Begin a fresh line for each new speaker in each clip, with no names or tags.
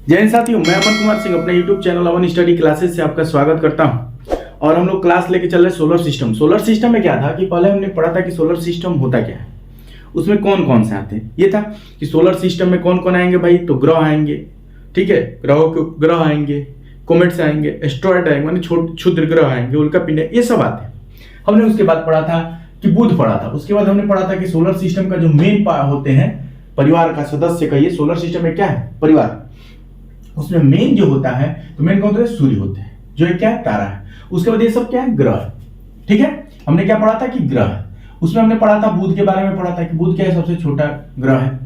जय हिंद साथियों, मैं अमन कुमार सिंह अपने YouTube चैनल अमन स्टडी क्लासेस से आपका स्वागत करता हूं। और हम लोग क्लास लेके चल रहे सोलर सिस्टम। सोलर सिस्टम में क्या था कि पहले हमने पढ़ा था कि सोलर सिस्टम होता क्या है, उसमें कौन कौन से आते हैं। ये था कि सोलर सिस्टम में कौन कौन आएंगे भाई, तो ग्रह आएंगे, ठीक है, ग्रहों के उपग्रह आएंगे, कोमेट्स आएंगे, एस्ट्रॉयड आएंगे, माने क्षुद्र ग्रह आएंगे, उल्का पिंड, ये सब आते हैं। हमने उसके बाद पढ़ा था कि बुध पढ़ा था। उसके बाद हमने पढ़ा था कि सोलर सिस्टम का जो मेन होते हैं, परिवार का सदस्य कहिए, सोलर सिस्टम में क्या है, परिवार, उसमें मेन जो होता है तो मेन कौन होता है, सूर्य होते हैं, जो एक क्या है, तारा है। उसके बाद ये सब क्या है, ग्रह, ठीक है। हमने क्या पढ़ा था कि ग्रह, उसमें हमने पढ़ा था बुध के बारे में पढ़ा था कि बुध क्या है, सबसे छोटा ग्रह है,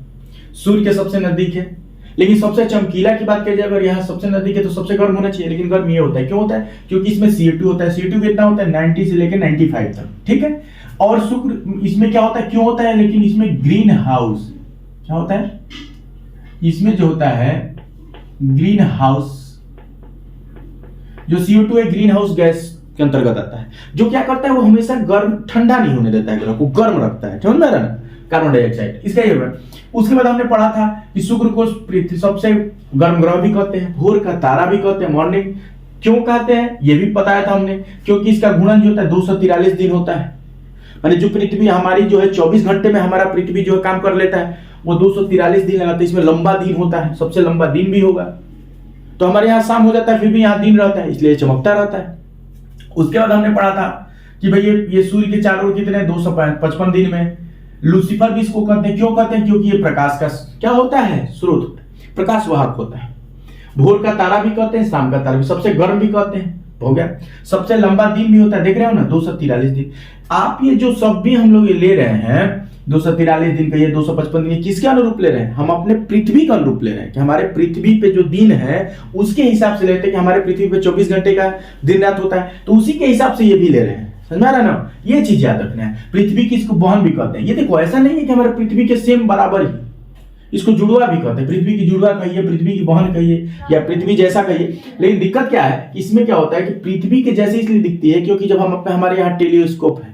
सूर्य के सबसे नजदीक है, लेकिन सबसे चमकीला की बात की जाए, अगर यहाँ सबसे नजदीक है तो सबसे गर्म होना चाहिए, लेकिन गर्म ये होता है, क्यों होता है, क्योंकि इसमें CO2 होता है। CO2 कितना होता है, 90 से लेकर 95 तक, ठीक है। और शुक्र इसमें क्या होता है, क्यों होता है, लेकिन इसमें ग्रीन हाउस क्या होता है, इसमें जो होता है ग्रीन हाउस, जो CO2 है ग्रीन हाउस गैस के अंतर्गत आता है, जो क्या करता है, वो हमेशा गर्म, ठंडा नहीं होने देता है, ग्रह को गर्म रखता है, समझ में आ रहा है, कार्बन डाइऑक्साइड, इसका ये है। उसके बाद हमने पढ़ा था कि शुक्र को सबसे गर्म ग्रह भी कहते हैं, भोर का तारा भी कहते हैं, मॉर्निंग क्यों कहते हैं ये भी बताया था हमने, क्योंकि इसका गुणन जो होता है 243 दिन होता है, माने जो पृथ्वी हमारी जो है 24 घंटे में हमारा पृथ्वी जो है काम कर लेता है, वो 243 दिन लगाता है। इसमें लंबा दिन होता है, सबसे लंबा दिन भी होगा, तो हमारे यहाँ शाम हो जाता है, फिर भी यहाँ दिन रहता है, इसलिए चमकता रहता है। उसके बाद हमने पढ़ा था कि भाई ये सूर्य के चारों ओर कितने 255 दिन में, लूसीफर भी इसको कहते हैं, क्यों कहते हैं, क्योंकि ये प्रकाश का क्या होता है, स्रोत, प्रकाश वाहक होता है। भोर का तारा भी कहते हैं, शाम का तारा भी, सबसे गर्म भी कहते हैं, हो गया। सबसे लंबा दिन भी होता है, देख रहे हो ना, 243 दिन। आप ये जो सब भी हम लोग ये ले रहे हैं 243 दिन का, ये 255 दिन, किसके अनुरूप ले रहे हैं, हम अपने पृथ्वी का अनुरूप ले रहे हैं, कि हमारे पृथ्वी पे जो दिन है उसके हिसाब से लेते हैं, कि हमारे पृथ्वी पे 24 घंटे का दिन रात होता है, तो उसी के हिसाब से ये भी ले रहे हैं, समझ में आ रहा है ना। ये चीज याद रखना है। पृथ्वी की इसको बहन भी कहते हैं, ये देखो ऐसा नहीं है कि हमारे पृथ्वी के सेम बराबर ही, इसको जुड़वा भी कहते हैं, पृथ्वी की जुड़वा कहिए, पृथ्वी की बहन कहिए, या पृथ्वी जैसा कहिए। लेकिन दिक्कत क्या है, इसमें क्या होता है कि पृथ्वी के जैसे इसलिए दिखती है क्योंकि जब हम हमारे यहाँ टेलीस्कोप है,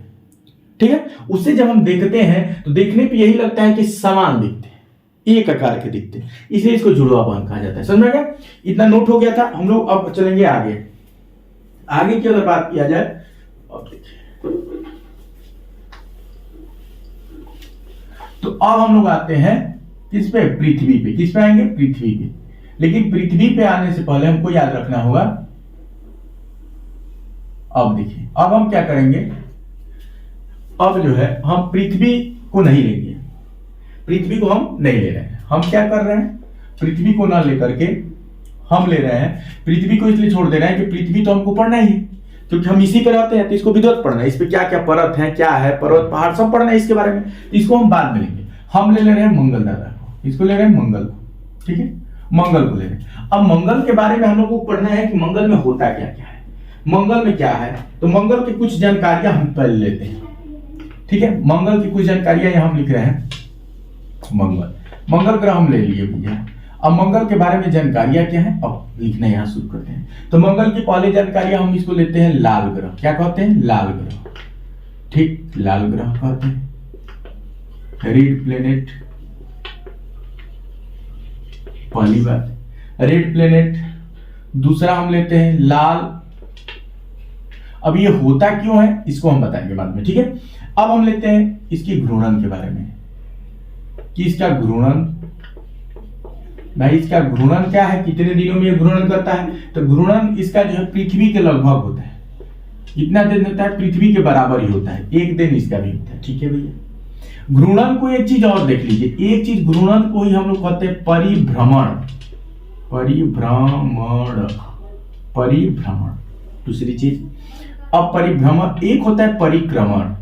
ठीक है, उससे जब हम देखते हैं तो देखने पे यही लगता है कि समान दिखते हैं, एक आकार के दिखते हैं, इसलिए इसको जुड़वा बहन कहा जाता है। समझ में गया, इतना नोट हो गया था। हम लोग अब चलेंगे आगे। आगे की अगर बात किया जाए, अब देखिए, तो अब हम लोग आते हैं किस पे, पृथ्वी पे। किस पे आएंगे, पृथ्वी पे। लेकिन पृथ्वी पे आने से पहले हमको याद रखना होगा, अब देखिए, अब हम क्या करेंगे, अब जो है हम पृथ्वी को नहीं लेंगे, पृथ्वी को हम नहीं ले रहे हैं। हम क्या कर रहे हैं, पृथ्वी को ना लेकर के हम ले रहे हैं, पृथ्वी को इसलिए छोड़ दे रहे हैं कि पृथ्वी तो हमको पढ़ना ही है, क्योंकि हम इसी पे रहते हैं, तो इसको विद्युत पढ़ना है, इस पे क्या क्या परत है, क्या है, पर्वत पहाड़ सब पढ़ना है इसके बारे में, इसको हम बाद में लेंगे। हम ले रहे हैं मंगल दादा को, इसको ले रहे हैं मंगल को, ठीक है, मंगल को ले रहे हैं। अब मंगल के बारे में हम लोग को पढ़ना है कि मंगल में होता क्या क्या है, मंगल में क्या है, तो मंगल की कुछ जानकारियां हम पहले लेते हैं, ठीक है। मंगल की कुछ जानकारियां यहां हम लिख रहे हैं, मंगल ग्रह हम ले लिए भैया। अब मंगल के बारे में जानकारियां क्या है, अब लिखना यहां शुरू करते हैं। तो मंगल की पहली जानकारियां हम इसको लेते हैं लाल ग्रह, क्या कहते हैं, लाल ग्रह, ठीक, लाल ग्रह कहते हैं, रेड प्लेनेट, पहली बात, रेड प्लेनेट। दूसरा हम लेते हैं लाल। अब ये होता क्यों है इसको हम बताएंगे बाद में, ठीक है। अब हम लेते हैं इसकी घूर्णन के बारे में, कि इसका घूर्णन, भाई इसका घूर्णन क्या है, कितने दिनों में ये घूर्णन करता है, तो घूर्णन इसका जो है पृथ्वी के लगभग होता है, कितना दिन होता है, पृथ्वी के बराबर ही होता है, एक दिन इसका भी होता है, ठीक है भैया। घूर्णन को एक चीज और देख लीजिए, एक चीज घूर्णन को ही हम लोग कहते हैं परिभ्रमण, परिभ्रमण। दूसरी चीज, अब परिभ्रमण एक होता है परिक्रमण,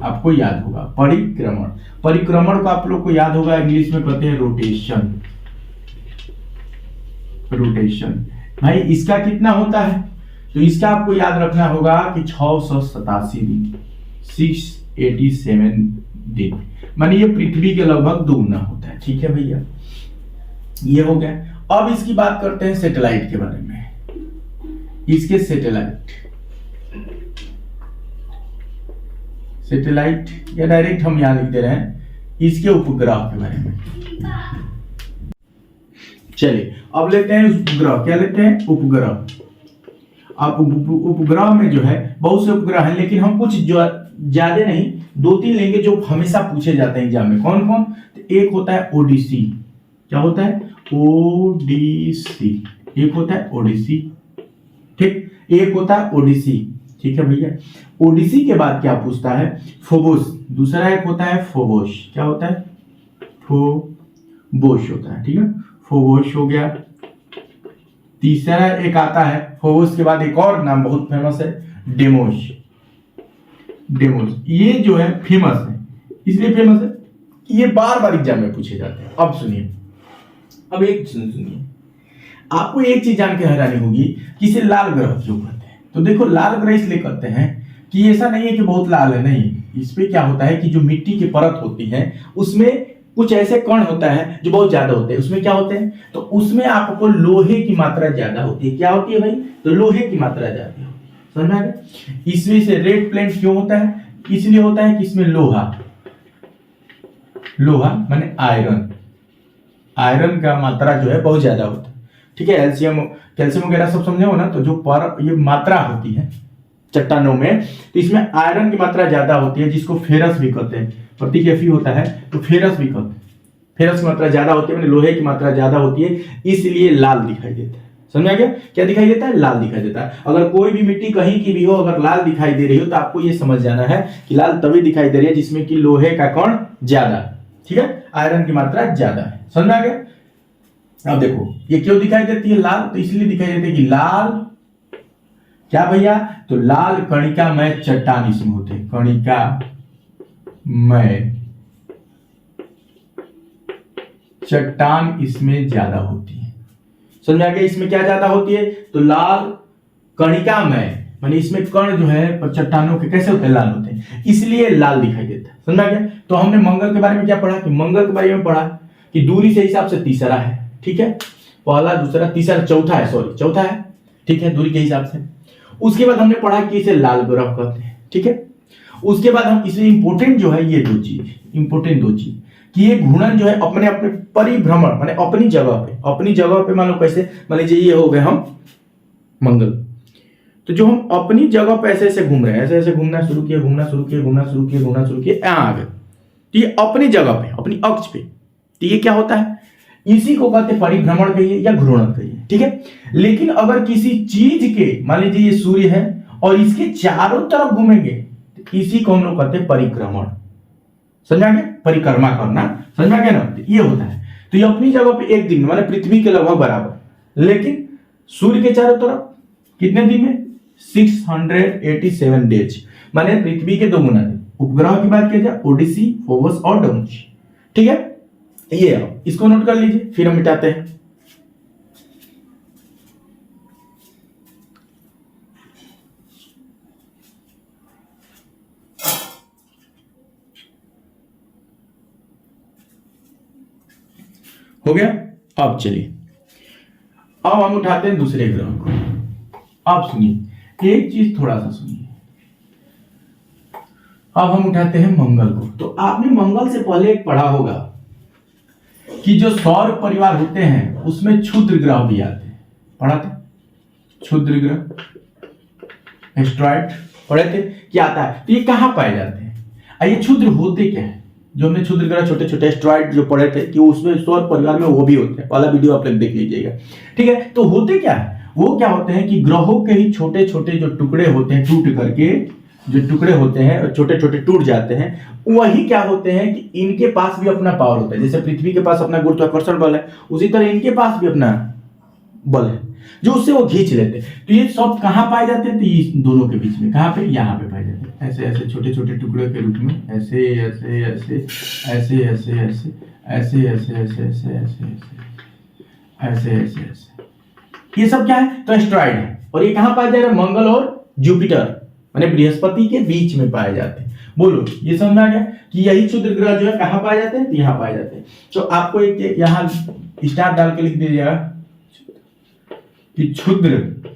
आपको याद होगा परिक्रमण को आप लोग को याद होगा, इंग्लिश में कहते हैं रोटेशन। भाई इसका कितना होता है, तो इसका आपको याद रखना होगा कि 687 दिन, 687 दिन, माने ये पृथ्वी के लगभग दुगना होता है, ठीक है भैया, ये हो गया। अब इसकी बात करते हैं सैटेलाइट के बारे में, इसके सैटेलाइट या डायरेक्ट हम यहां लिख दे रहे हैं इसके उपग्रह के बारे में। चलिए अब लेते हैं उपग्रह। क्या लेते हैं? उपग्रह। आप उपग्रह में जो है बहुत से उपग्रह हैं, लेकिन हम कुछ जो ज्यादा नहीं, 2-3 लेंगे जो हमेशा पूछे जाते हैं एग्जाम में। कौन कौन? तो एक होता है ओडिसी। क्या होता है? ओडिसी। एक होता है ओडिसी, ठीक, एक होता है ओडिसी, ठीक है भैया। ओडिसी के बाद क्या पूछता है? फोबोस। दूसरा एक होता है फोबोस। क्या होता है? फोबोस होता है, ठीक है, फोबोस हो गया। तीसरा एक आता है फोबोस के बाद एक और नाम बहुत फेमस है, डेमोस। डेमोस ये जो है फेमस है, इसलिए फेमस है कि ये बार बार एग्जाम में पूछे जाते हैं। अब सुनिए, अब एक सुनिए, आपको एक चीज जान के हैरानी होगी कि इसे लाल ग्रह क्यों कहते हैं। तो देखो, लाल ग्रह इसलिए कहते हैं कि ऐसा नहीं है कि बहुत लाल है, नहीं, इस पे क्या होता है कि जो मिट्टी की परत होती है उसमें कुछ ऐसे कण होता है जो बहुत ज्यादा होते हैं। उसमें क्या होते हैं? तो उसमें आपको लोहे की मात्रा ज्यादा होती है। क्या होती है भाई? तो लोहे की मात्रा ज्यादा होती है। समझ में? इसमें से रेड प्लेन क्यों होता है? इसलिए होता है कि इसमें लोहा माने आयरन का मात्रा जो है बहुत ज्यादा होता है, ठीक है। कैल्शियम वगैरह सब समझे हो ना। तो जो ये मात्रा होती है चट्टानों में, तो इसमें आयरन की मात्रा ज्यादा होती है, जिसको फेरस भी कहते हैं। प्रतीक Fe होता है तो फेरस भी कहते हैं। फेरस की मात्रा ज्यादा होती है, मतलब लोहे की मात्रा ज्यादा होती है, इसलिए लाल दिखाई देता है। समझ गया? क्या दिखाई देता है? लाल दिखाई देता है। अगर कोई भी मिट्टी कहीं की भी हो, अगर लाल दिखाई दे रही हो, तो आपको ये समझ जाना है कि लाल तभी दिखाई दे रही है जिसमें कि लोहे का कण ज्यादा, ठीक है, आयरन की मात्रा ज्यादा है। समझ में आ गया? अब देखो ये क्यों दिखाई देती है लाल? तो इसलिए दिखाई देती है कि लाल क्या भैया? तो लाल कणिकामय चट्टान इसमें होते हैं। कणिकामय चट्टान इसमें ज्यादा होती है। समझ आ गया? इसमें क्या ज्यादा होती है? तो लाल कणिकामय, माने इसमें कण जो है चट्टानों के कैसे होते हैं? लाल होते हैं, इसलिए लाल दिखाई देता है। समझ आ गया? तो हमने मंगल के बारे में क्या पढ़ा? कि मंगल के बारे में पढ़ा कि दूरी से हिसाब से तीसरा है, ठीक है, पहला, दूसरा, तीसरा, चौथा है, सॉरी चौथा है, ठीक है, दूरी के हिसाब से। उसके बाद हमने पढ़ा कि इसे लाल ग्रह कहते हैं, ठीक है। उसके बाद हम इसे इंपोर्टेंट जो है ये दो चीज कि ये घूर्णन जो है अपने अपने परिभ्रमण माने अपनी जगह पे मान लो कैसे, मान लीजिए ये हो गए हम मंगल, तो जो हम अपनी जगह पे ऐसे ऐसे घूम रहे हैं, ऐसे ऐसे घूमना शुरू किए, यहाँ आ गए, तो ये अपनी जगह पे, अपनी अक्ष पे, तो ये क्या होता है? इसी को कहते हैं परिभ्रमण कहिए या घूर्णन कहिए, ठीक है। लेकिन अगर किसी चीज के, मान लीजिए ये सूर्य है और इसके चारों तरफ घूमेंगे, तो इसी को हम लोग कहते हैं परिक्रमण। समझ आ गया? परिक्रमा करना, समझ आ गया ना? तो ये होता है। तो ये अपनी जगह पे एक दिन में, माने पृथ्वी के लगभग बराबर, लेकिन सूर्य के चारों तरफ कितने दिन में? 687 डेज, माने पृथ्वी के 2 गुना दिन। उपग्रह की बात किया जाए, ओडिसी, फोबोस और डेमोस, ठीक है। ये इसको नोट कर लीजिए, फिर हम मिटाते हैं। हो गया? अब चलिए, अब हम उठाते हैं दूसरे ग्रह को। अब सुनिए एक चीज, थोड़ा सा सुनिए। अब हम उठाते हैं मंगल को। तो आपने मंगल से पहले एक पढ़ा होगा कि जो सौर परिवार होते हैं उसमें क्षुद्र ग्रह भी आते हैं। पढ़ा था? क्षुद्र ग्रह, एस्ट्रॉइड पढ़े थे, क्या आता है? तो ये कहां पाए जाते हैं? ये क्षुद्र होते क्या है? जो हमने क्षुद्र ग्रह, छोटे छोटे एस्ट्रॉइड जो पढ़े थे कि उसमें सौर परिवार में वो भी होते हैं, पहला वीडियो आप लोग देख लीजिएगा, ठीक है। तो होते क्या है? वो क्या होते हैं कि ग्रहों के ही छोटे छोटे जो टुकड़े होते हैं, टूट करके जो टुकड़े होते हैं और छोटे छोटे टूट जाते हैं, वही क्या होते हैं कि इनके पास भी अपना पावर होता है। जैसे पृथ्वी के पास अपना गुरुत्वाकर्षण बल है, उसी तरह इनके पास भी अपना बल है जो उससे वो खींच लेते हैं। तो ये सब कहां पाए जाते हैं? तो ये दोनों के बीच में, कहां पे? यहाँ पे पाए जाते हैं, ऐसे ऐसे छोटे छोटे टुकड़े के रूप में, ऐसे ऐसे ऐसे ऐसे ऐसे ऐसे ऐसे ऐसे ऐसे ऐसे ऐसे ऐसे ऐसे ऐसे, ये सब क्या है? तो एस्ट्रॉइड है। और ये कहां पाए जा रहे हैं? मंगल और जुपिटर माने बृहस्पति के बीच में पाए जाते हैं। बोलो, ये समझ में आ गया कि यही क्षुद्र ग्रह जो है कहां पाए जाते हैं? तो यहाँ पाए जाते हैं। तो आपको एक यहाँ स्टार डाल के लिख दीजिएगा कि क्षुद्र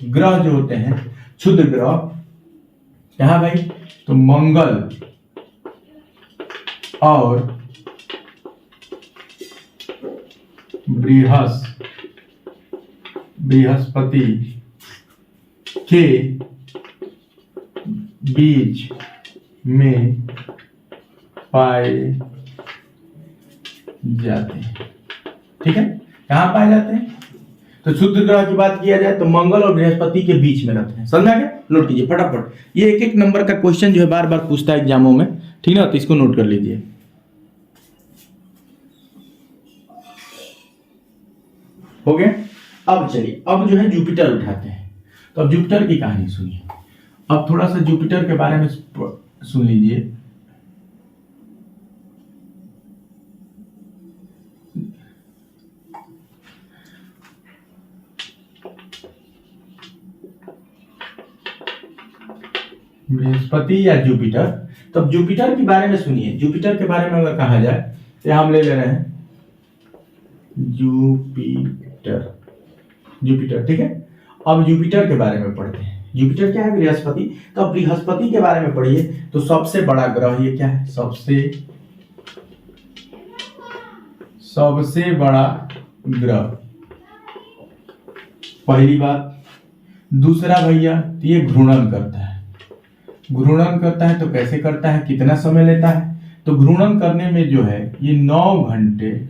ग्रह जो होते हैं, क्षुद्र ग्रह कहां भाई? तो मंगल और बृहस्पति बृहस्पति के बीच में पाए जाते हैं। ठीक है, कहां पाए जाते हैं? तो क्षुद्र ग्रह की बात किया जाए तो मंगल और बृहस्पति के बीच में रहते हैं। समझा क्या? नोट कीजिए फटाफट, ये एक एक नंबर का क्वेश्चन जो है बार बार पूछता है एग्जामों में, ठीक ना, तो इसको नोट कर लीजिए। हो गया। अब चलिए, अब जो है जुपिटर उठाते हैं। तो अब जुपिटर की कहानी सुनिए। अब थोड़ा सा जुपिटर के बारे में सुन लीजिए। बृहस्पति या जुपिटर, तो अब जुपिटर के बारे में सुनिए। जुपिटर के बारे में अगर कहा जाए तो हम ले ले रहे हैं जुपिटर, जुपिटर। ठीक है, अब जुपिटर के बारे में पढ़ते हैं। जुपिटर क्या है? बृहस्पति। तो अब बृहस्पति के बारे में पढ़िए। तो सबसे बड़ा ग्रह ये क्या है? सबसे बड़ा ग्रह, पहली बात। दूसरा भैया, तो ये घूर्णन करता है। घूर्णन करता है तो कैसे करता है, कितना समय लेता है? तो घूर्णन करने में जो है ये 9 घंटे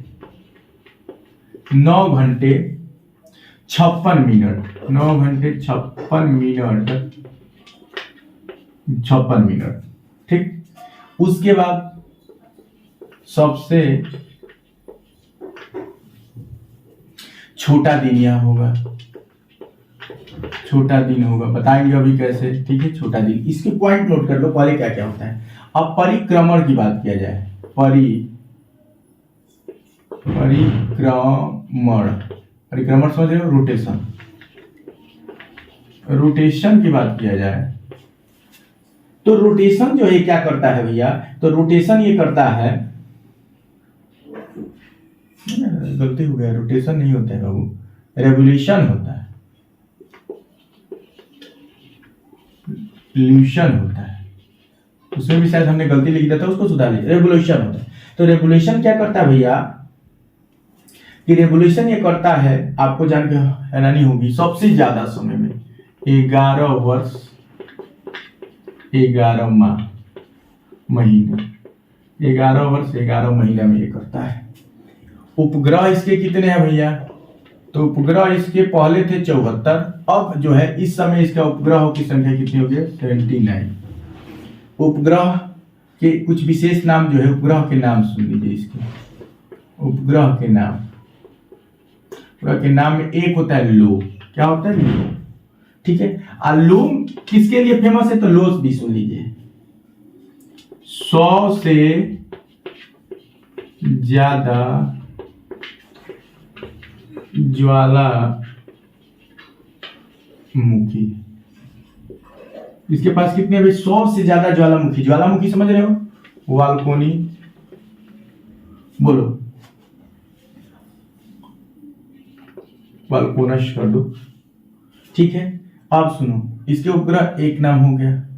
56 मिनट 9 घंटे 56 मिनट। ठीक, उसके बाद सबसे छोटा दिन यह होगा, छोटा दिन होगा, बताएंगे अभी कैसे। ठीक है, छोटा दिन। इसके पॉइंट नोट कर लो पहले क्या क्या होता है। अब परिक्रमण की बात किया जाए, परिक्रमण समझ रहे हो? रोटेशन की बात किया जाए तो रोटेशन जो है क्या करता है भैया? तो रोटेशन ये करता है, गलती हो गया, रोटेशन नहीं होता है बाबू, रेवोल्यूशन होता है, रिवॉल्यूशन होता है। उसमें भी शायद हमने गलती लिख दिया था, उसको सुधार लीजिए। रेवोल्यूशन होता है। तो रेवोल्यूशन क्या करता है भैया? कि रेवोल्यूशन ये करता है, आपको जान के हैरानी होगी, सबसे ज्यादा समय में 11 वर्ष 11 महीने 11 वर्ष 11 महीना में ये करता है। उपग्रह इसके कितने हैं भैया? तो उपग्रह इसके पहले थे 74, अब जो है इस समय इसका उपग्रहों की संख्या कितनी हो गई? 79। उपग्रह के कुछ विशेष नाम जो है, उपग्रह के नाम सुन लीजिए इसके। उपग्रह के नाम, उपग्रह के नाम में एक होता है लो। क्या होता है? लो। ठीक है, और लो किसके लिए फेमस है? तो लोस भी सुन लीजिए। 100 से ज्यादा ज्वालामुखी, इसके पास कितने भाई? 100 से ज्यादा ज्वालामुखी। ज्वालामुखी समझ रहे हो? वाल्कोनी, बोलो वाल्कोनस कर दो। ठीक है, अब सुनो, इसके उपग्रह एक नाम हो गया,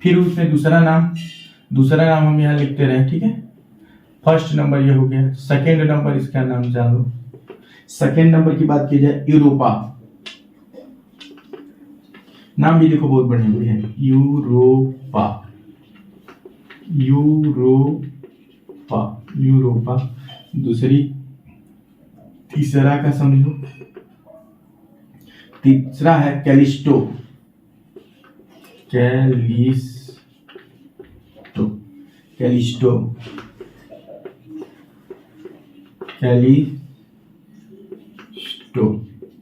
फिर उसमें दूसरा नाम हम यहां लिखते रहे। ठीक है, फर्स्ट नंबर ये हो गया। सेकेंड नंबर इसका नाम जान लो। सेकेंड नंबर की बात की जाए, यूरोपा, नाम भी देखो बहुत बढ़िया बढ़िया है, यूरोपा। दूसरी, तीसरा का समझो, तीसरा है कैलिस्टो।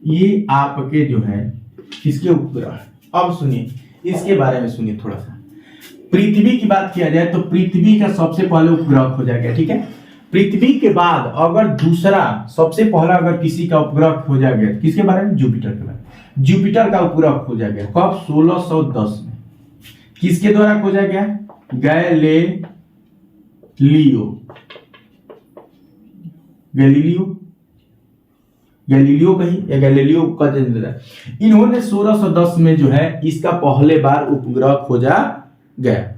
ये आपके जो है किसके उपग्रह? अब सुनिए, इसके बारे में सुनिए थोड़ा सा। पृथ्वी की बात किया जाए तो पृथ्वी का सबसे पहले उपग्रह खोजा गया। ठीक है, पृथ्वी के बाद अगर दूसरा सबसे पहला अगर किसी का उपग्रह खोजा गया, किसके बारे में? जुपिटर के बारे में। जुपिटर का उपग्रह खोजा गया कब? 1610 में। किसके द्वारा खोजा गया? गैलीलियो कहीं या गैलीलियो का जन्म। इन्होंने 1610 में जो है इसका पहले बार उपग्रह खोजा गया।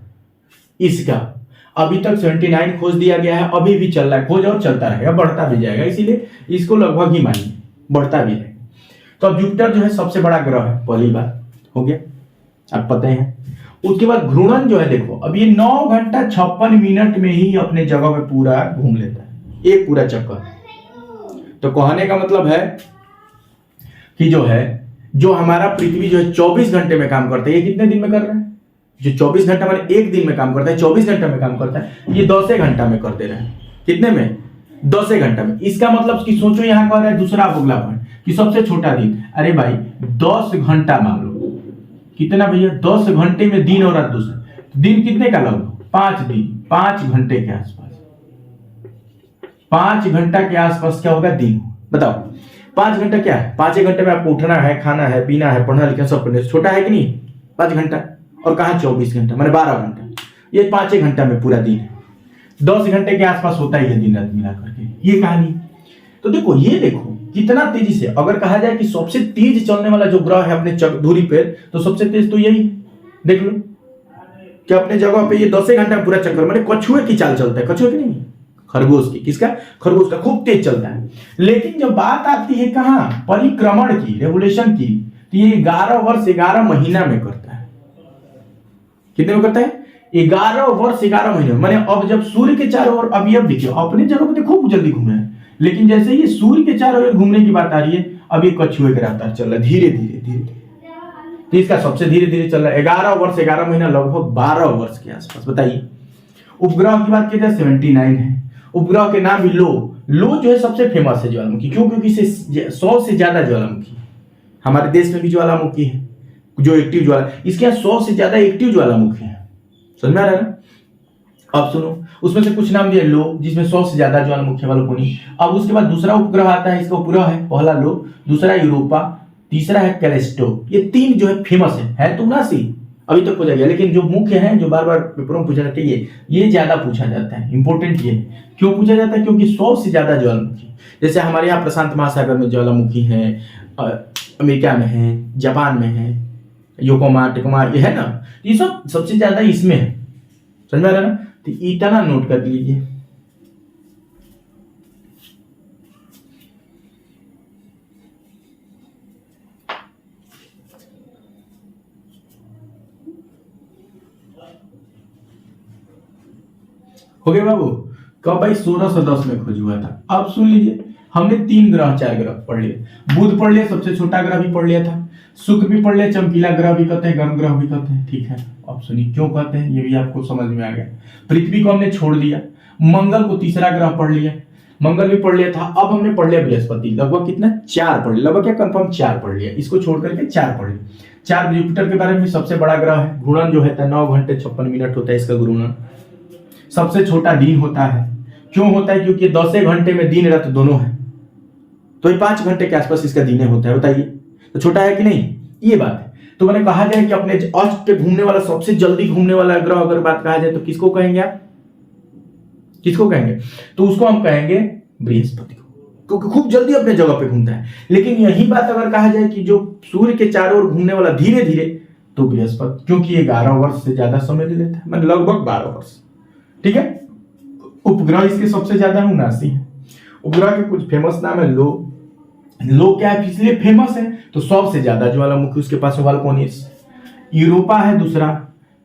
इसका अभी तक 79 खोज दिया गया है, अभी भी चल रहा है खोज और चलता रहेगा, बढ़ता भी जाएगा, इसीलिए इसको लगभग ही मानिए बढ़ता भी है। तो अब जुपिटर जो है सबसे बड़ा ग्रह है, पहली बात हो गया, आप पता ही है। उसके बाद घूर्णन जो है, देखो अब ये 9 घंटा 56 मिनट में ही अपने जगह पे पूरा घूम लेता है, एक पूरा चक्कर। तो कहने का मतलब है कि जो हमारा पृथ्वी जो है 24 घंटे में काम करता है, ये कितने दिन में कर रहा है? जो 24 घंटा मैंने एक दिन में काम करता है, 24 घंटा में काम करता है, ये 10 घंटा में कर दे रहे हैं। कितने में? 10 घंटा में। इसका मतलब कि सोचो यहाँ कह रहा है दूसरा अगला पॉइंट कि सबसे छोटा दिन, अरे भाई 10 घंटा मान लो, कितना भैया? 10 घंटे में दिन और रात दूसरा, दिन कितने का लगभग? 5 दिन, 5 घंटे के आसपास, 5 घंटा के आसपास क्या होगा? दिन। बताओ 5 घंटा क्या है? 5 घंटे में आपको उठना है, खाना है, पीना है, पढ़ना लिखना सब करना है, छोटा है कि नहीं? 5 घंटा। और कहा 24 घंटा मैंने 12 घंटा, ये 5 घंटा में पूरा दिन है। 10 घंटे के आसपास होता ही है दिन रात मिला करके, ये कहानी। तो देखो ये देखो कितना तेजी से, अगर कहा जाए कि सबसे तेज चलने वाला जो ग्रह है अपने धुरी पे, तो सबसे तेज तो यही है। देख लो कि अपने जगह पे ये 10 घंटा में पूरा चक्कर, मैंने कछुए की चाल चलता है, कछुए की नहीं, खरगोश की। किसका? खरगोश का, खूब तेज चलता है। लेकिन जब बात आती है कहाँ? परिक्रमण की, रेवोल्यूशन की, तो ये 11 वर्ष 11 महीना में करता है। कितने में करता है? 11 वर्ष 11 महीने। मैंने अब जब सूर्य के चारों ओर, अभी अब देखिए अपने जगह पे खूब जल्दी घूम रहे हैं, लेकिन जैसे ये सूर्य के चारों ओर घूमने की बात आ रही है, अब ये कछुए के रास्ता चल रहा है धीरे धीरे धीरे धीरे। तो इसका सबसे धीरे धीरे चल रहा है, 11 वर्ष 11 महीना, लगभग 12 वर्ष के आसपास। बताइए उपग्रह की बात की जाए 79 है। उपग्रह के नाम भी लो जो है सबसे फेमस है ज्वालामुखी। क्यों? क्योंकि इसे 100 से ज्यादा ज्वालामुखी, हमारे देश में भी ज्वालामुखी है जो एक्टिव ज्वाला, इसके यहाँ 100 से ज्यादा एक्टिव ज्वालामुखी है। समझ में आ रहा है ना? अब सुनो, उसमें से कुछ नाम दिए लो, जिसमें 100 से ज्यादा ज्वालामुखी वाला कोनी। अब उसके बाद दूसरा उपग्रह आता है, इसका उपग्रह है पहला लो, दूसरा यूरोपा, तीसरा है कैलिस्टो। ये 3 जो है फेमस है तो नासी अभी तक पूछा गया, लेकिन जो मुख्य है जो बार बार पेपरों में पूछा जाता है, ये ज्यादा पूछा जाता है। इंपॉर्टेंट ये है, क्यों पूछा जाता है? क्योंकि 100 से ज्यादा ज्वालामुखी, जैसे हमारे यहाँ प्रशांत महासागर में ज्वालामुखी है, अमेरिका में है, जापान में है, योकोमा टेकोमा, ये है ना, ये सब सबसे ज्यादा इसमें है। समझ में आ रहा है ना? तो इतना नोट कर लीजिए। हो गया बाबू? कब भाई? 1610 में खोज हुआ था। अब सुन लीजिए, हमने 3 ग्रह 4 ग्रह पढ़ लिए। बुध पढ़ लिया, सबसे छोटा ग्रह भी पढ़ लिया था। शुक्र भी पढ़ लिया, चमकीला ग्रह भी कहते हैं, गर्म ग्रह भी कहते हैं। ठीक है, अब सुनिए क्यों कहते हैं, ये भी आपको समझ में आ गया। पृथ्वी को हमने छोड़ दिया, मंगल को तीसरा ग्रह पढ़ लिया, मंगल भी पढ़ लिया था। अब हमने पढ़ लिया बृहस्पति, लगभग कितना? 4 पढ़ लिया, लगभग क्या कंफर्म 4 पढ़ लिया, इसको छोड़ करके 4 पढ़ लिया। 4 जुपिटर के बारे में सबसे बड़ा ग्रह है। घूर्णन जो है 9 घंटे 56 मिनट होता है इसका घूर्णन। सबसे छोटा दिन होता है। क्यों होता है? क्योंकि 10 घंटे में दिन रात दोनों है, तो ये 5 घंटे के आसपास इसका दिन होता है। बताइए तो छोटा है कि नहीं? ये बात है। तो मैंने कहा जाए कि अपने अष्ट पे घूमने वाला, सबसे जल्दी घूमने वाला ग्रह अगर बात कहा जाए तो किसको कहेंगे आप? किसको कहेंगे? तो उसको हम कहेंगे बृहस्पति को, क्योंकि खूब जल्दी अपने जगह पे घूमता है। लेकिन यही बात अगर कहा जाए कि जो सूर्य के चारों ओर घूमने वाला धीरे धीरे, तो बृहस्पति, क्योंकि ये 11 वर्ष से ज्यादा समय ले लेता है, मतलब लगभग 12 वर्ष। ठीक है। उपग्रह इसके सबसे ज्यादा 79 है। उपग्रह के कुछ फेमस नाम है। लो क्या है? इसलिए फेमस है तो 100 से ज्यादा ज्वालामुखी उसके पास वाल्कोनिस। यूरोपा है दूसरा,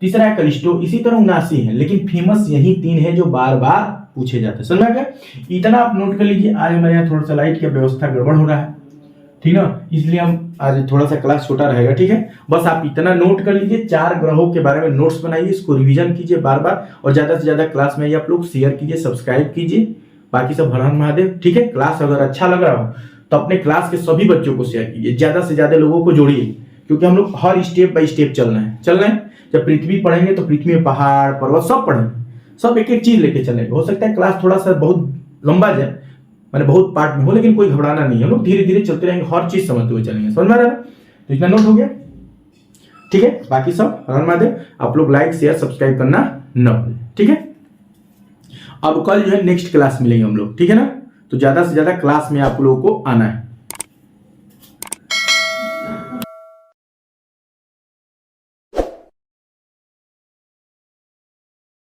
तीसरा है कैलिस्टो, इसी तरह 79 है। लेकिन फेमस यही 3 है जो बार बार पूछे जाते हैं। समझ गया? इतना आप नोट कर लीजिए। आज हमारे यहाँ थोड़ा सा लाइट की व्यवस्था गड़बड़ हो रहा है, ठीक ना, इसलिए हम आज थोड़ा सा क्लास छोटा रहेगा। ठीक है, बस आप इतना नोट कर लीजिए। 4 ग्रहों के बारे में नोट्स बनाइए, इसको रिवीजन कीजिए बार बार, और ज्यादा से ज्यादा क्लास में आप लोग शेयर कीजिए, सब्सक्राइब कीजिए। बाकी सब हर हर महादेव। ठीक है, क्लास अगर अच्छा लग रहा हो तो अपने क्लास के सभी बच्चों को शेयर कीजिए, ज्यादा से ज्यादा लोगों को जोड़िए, क्योंकि हम लोग हर स्टेप बाय स्टेप चलना है। जब पृथ्वी पढ़ेंगे तो पृथ्वी में पहाड़ पर्वत सब पढ़ेंगे, सब एक एक चीज लेके चलेंगे। हो सकता है क्लास थोड़ा सा बहुत लंबा जाए, मैंने बहुत पार्ट में हो, लेकिन कोई घबराना नहीं है, हम लोग धीरे धीरे चलते रहेंगे, हर चीज समझते हुए चलेंगे। समझ में आ रहा है? तो इतना नोट हो गया। ठीक है, बाकी सब हर महादेव। आप लोग लाइक शेयर सब्सक्राइब करना न भूलें। ठीक है, अब कल जो है नेक्स्ट क्लास मिलेंगे हम लोग। ठीक है ना, तो ज्यादा से ज्यादा क्लास में आप लोगों को आना है।